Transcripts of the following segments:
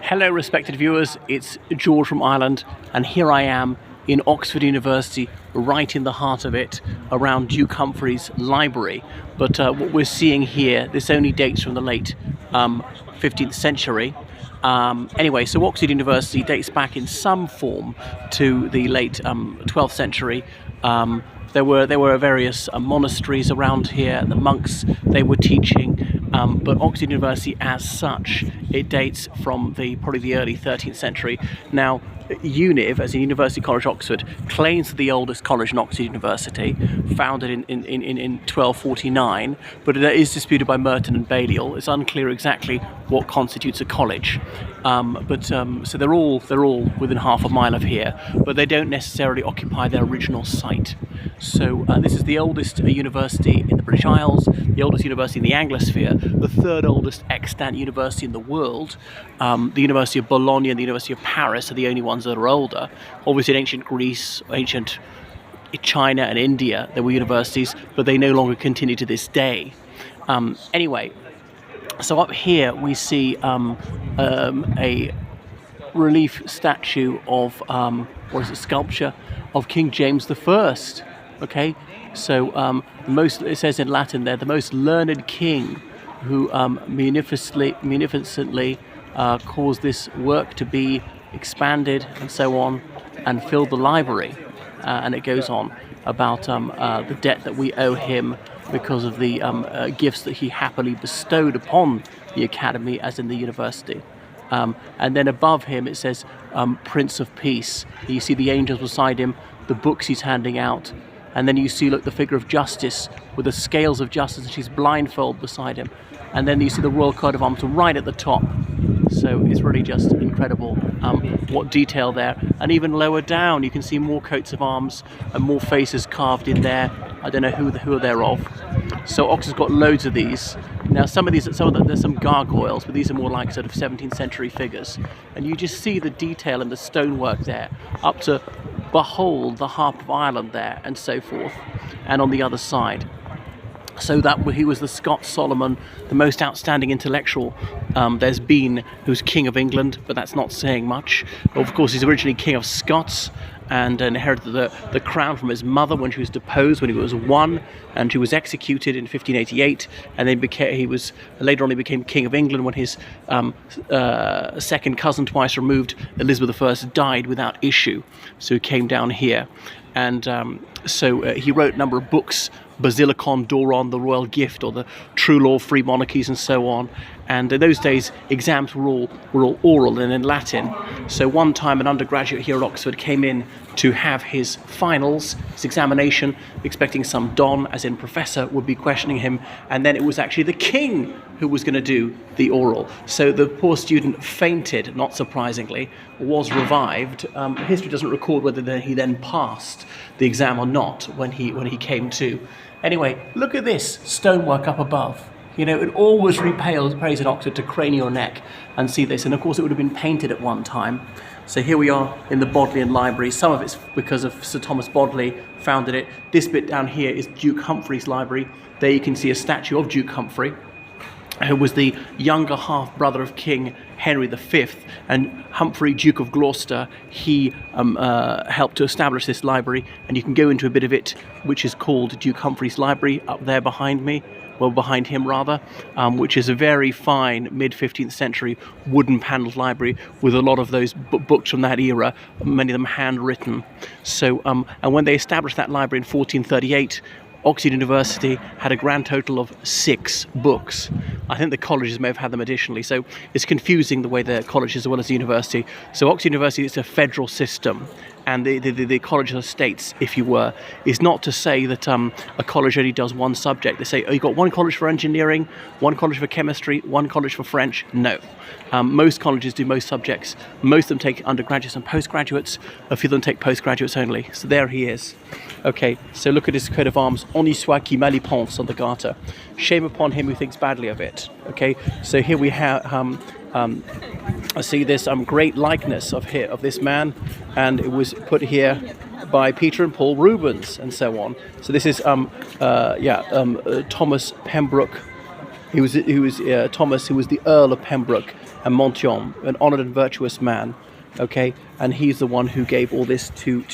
Hello respected viewers, it's George from Ireland, and here I am in Oxford University, right in the heart of it, around Duke Humfrey's library. But what we're seeing here, this only dates from the late 15th century. Anyway, so Oxford University dates back in some form to the late 12th century. There were various monasteries around here. The monks, they were teaching, but Oxford University as such, it dates from probably the early 13th century. Now, UNIV, as in University College Oxford, claims to be the oldest college in Oxford University, founded in 1249, but it is disputed by Merton and Balliol. It's unclear exactly what constitutes a college. So they're all within half a mile of here, but they don't necessarily occupy their original site. So this is the oldest university in the British Isles, the oldest university in the Anglosphere, the third oldest extant university in the world. The University of Bologna and the University of Paris are the only ones that are older. Obviously in ancient Greece, ancient China and India, there were universities, but they no longer continue to this day. Anyway, so up here we see a relief statue of, sculpture of King James I. Okay, so it says in Latin there, the most learned king who munificently caused this work to be expanded and so on, and filled the library. And it goes on about the debt that we owe him because of the gifts that he happily bestowed upon the academy, as in the university. And then above him it says Prince of Peace. You see the angels beside him, the books he's handing out, and then you see, look, the figure of justice with the scales of justice, and she's blindfold beside him. And then you see the royal coat of arms right at the top. So it's really just incredible what detail there. And even lower down you can see more coats of arms and more faces carved in there. I don't know who they're of. So Oxford's got loads of these. Now some of them, there's some gargoyles, but these are more like sort of 17th century figures. And you just see the detail and the stonework there, up to behold the Harp of Ireland there, and so forth. And on the other side. So that he was the Scot Solomon, the most outstanding intellectual there's been, who's King of England, but that's not saying much. Of course, he's originally King of Scots and inherited the crown from his mother when she was deposed when he was 1, and she was executed in 1588, and then later on he became King of England when his second cousin, twice removed, Elizabeth I, died without issue, so he came down here. And so he wrote a number of books, Basilicon, Doron, The Royal Gift, or The True Law of Free Monarchies, and so on. And in those days, exams were all oral and in Latin. So one time an undergraduate here at Oxford came in to have his finals, his examination, expecting some don, as in professor, would be questioning him, and then it was actually the king who was going to do the oral. So the poor student fainted, not surprisingly, was revived. History doesn't record whether he then passed the exam or not when he came to. Anyway, look at this stonework up above. You know, it always pays in Oxford to crane your neck and see this. And of course it would have been painted at one time. So here we are in the Bodleian Library. Some of it's because of Sir Thomas Bodley founded it. This bit down here is Duke Humfrey's library. There you can see a statue of Duke Humfrey, who was the younger half-brother of King Henry V, and Humfrey, Duke of Gloucester, he helped to establish this library, and you can go into a bit of it, which is called Duke Humfrey's Library, up there behind me, well, behind him rather, which is a very fine mid-15th century wooden panelled library with a lot of those books from that era, many of them handwritten. So, and when they established that library in 1438, Oxford University had a grand total of 6 books. I think the colleges may have had them additionally, so it's confusing the way the college as well as the university. So Oxford University is a federal system, and the College of States, if you were, is not to say that a college only does one subject. They say, oh, you've got one college for engineering, one college for chemistry, one college for French. No. Most colleges do most subjects. Most of them take undergraduates and postgraduates. A few of them take postgraduates only. So there he is. Okay, so look at his coat of arms. On y soit qui mal y pense on the garter. Shame upon him who thinks badly of it. Okay, so here we have I see this great likeness of this man, and it was put here by Peter and Paul Rubens, and so on. So this is Thomas Pembroke. Thomas, who was the Earl of Pembroke, and Montyon, an honoured and virtuous man. Okay, and he's the one who gave all this to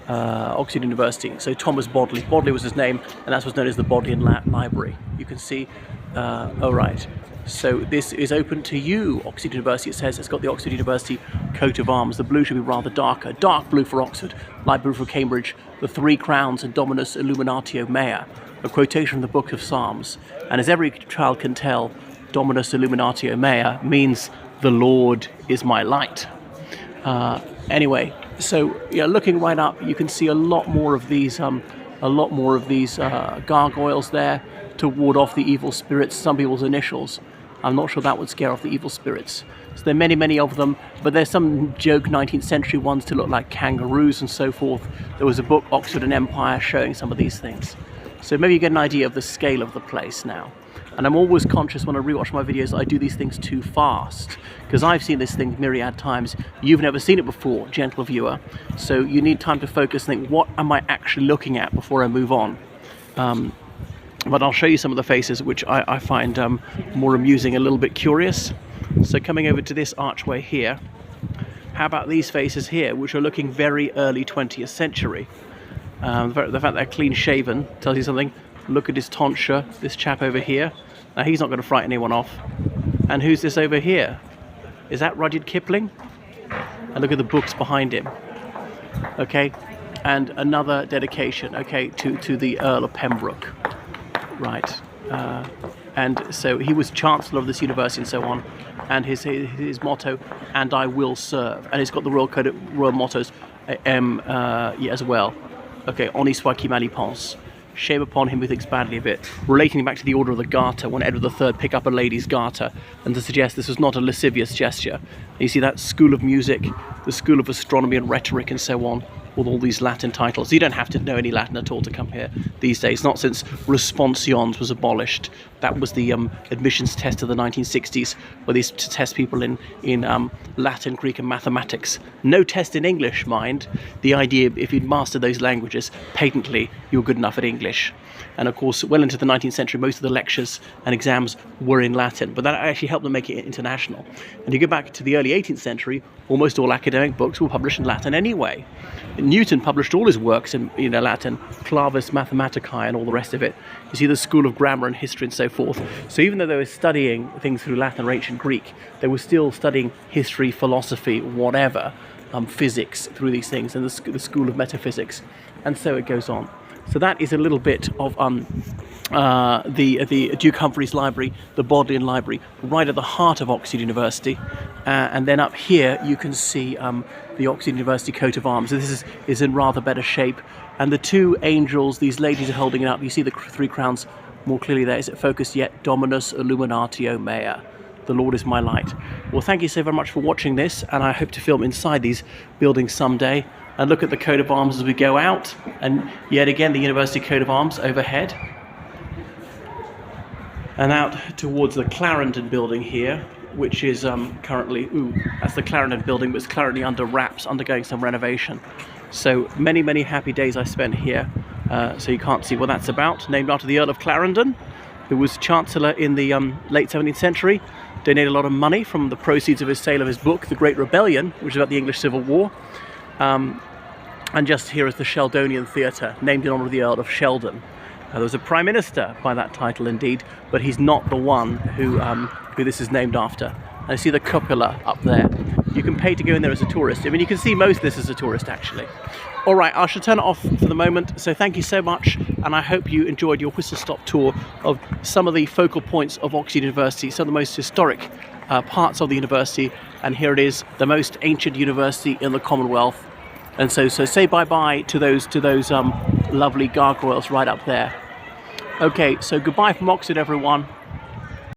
Oxford University. So Thomas Bodley. Bodley was his name, and that's what's known as the Bodleian Library. You can see. All right. So this is open to you, Oxford University. It says it's got the Oxford University coat of arms. The blue should be rather darker. Dark blue for Oxford, light blue for Cambridge. The 3 crowns and Dominus Illuminatio Mea. A quotation from the Book of Psalms. And as every child can tell, Dominus Illuminatio Mea means the Lord is my light. Anyway, so yeah, looking right up, you can see a lot more of these gargoyles there to ward off the evil spirits. Some people's initials. I'm not sure that would scare off the evil spirits. So there are many, many of them, but there's some joke 19th century ones to look like kangaroos and so forth. There was a book, Oxford and Empire, showing some of these things. So maybe you get an idea of the scale of the place now. And I'm always conscious when I rewatch my videos, I do these things too fast, because I've seen this thing myriad times. You've never seen it before, gentle viewer. So you need time to focus and think, what am I actually looking at before I move on? But I'll show you some of the faces which I find more amusing, a little bit curious. So coming over to this archway here, how about these faces here, which are looking very early 20th century? The fact they're clean shaven tells you something. Look at his tonsure, this chap over here. Now he's not going to frighten anyone off. And who's this over here? Is that Rudyard Kipling? And look at the books behind him. Okay, and another dedication, okay, to the Earl of Pembroke. Right, and so he was Chancellor of this university and so on. And his motto, "And I will serve." And it's got the royal mottos, as well. Okay, honi soit qui mal y pense. Shame upon him who thinks badly of it. Relating back to the Order of the Garter, when Edward III picked up a lady's garter, and to suggest this was not a lascivious gesture. And you see that School of Music, the School of Astronomy and Rhetoric and so on, with all these Latin titles. You don't have to know any Latin at all to come here these days, not since Responsions was abolished. That was the admissions test of the 1960s, where they used to test people in Latin, Greek and mathematics. No test in English, mind. The idea, if you'd mastered those languages, patently, you were good enough at English. And of course, well into the 19th century, most of the lectures and exams were in Latin, but that actually helped them make it international. And you go back to the early 18th century, almost all academic books were published in Latin anyway. Newton published all his works in Latin, Clavis Mathematicae and all the rest of it. You see the School of Grammar and History and so forth. So even though they were studying things through Latin or ancient Greek, they were still studying history, philosophy, whatever, physics through these things, and the School of Metaphysics. And so it goes on. So that is a little bit of the Duke Humfrey's library, the Bodleian Library, right at the heart of Oxford University. And then up here you can see the Oxford University coat of arms. So this is in rather better shape. And the 2 angels, these ladies are holding it up. You see the 3 crowns more clearly there. Is it focused yet? Dominus Illuminatio Mea. The Lord is my light. Well, thank you so very much for watching this, and I hope to film inside these buildings someday and look at the coat of arms as we go out. And yet again, the University coat of arms overhead. And out towards the Clarendon building here, which is currently, that's the Clarendon building, but it's currently under wraps, undergoing some renovation. So many, many happy days I spent here. So you can't see what that's about. Named after the Earl of Clarendon, who was Chancellor in the late 17th century. Donated a lot of money from the proceeds of his sale of his book, The Great Rebellion, which is about the English Civil War. And just here is the Sheldonian Theatre, named in honour of the Earl of Sheldon. There was a Prime Minister by that title indeed, but he's not the one who this is named after. And you see the cupola up there. You can pay to go in there as a tourist. I mean, you can see most of this as a tourist, actually. All right, I shall turn it off for the moment. So thank you so much, and I hope you enjoyed your whistle-stop tour of some of the focal points of Oxford University, some of the most historic parts of the university. And here it is, the most ancient university in the Commonwealth. And so say bye-bye to those lovely gargoyles right up there. Okay, so goodbye from Oxford, everyone.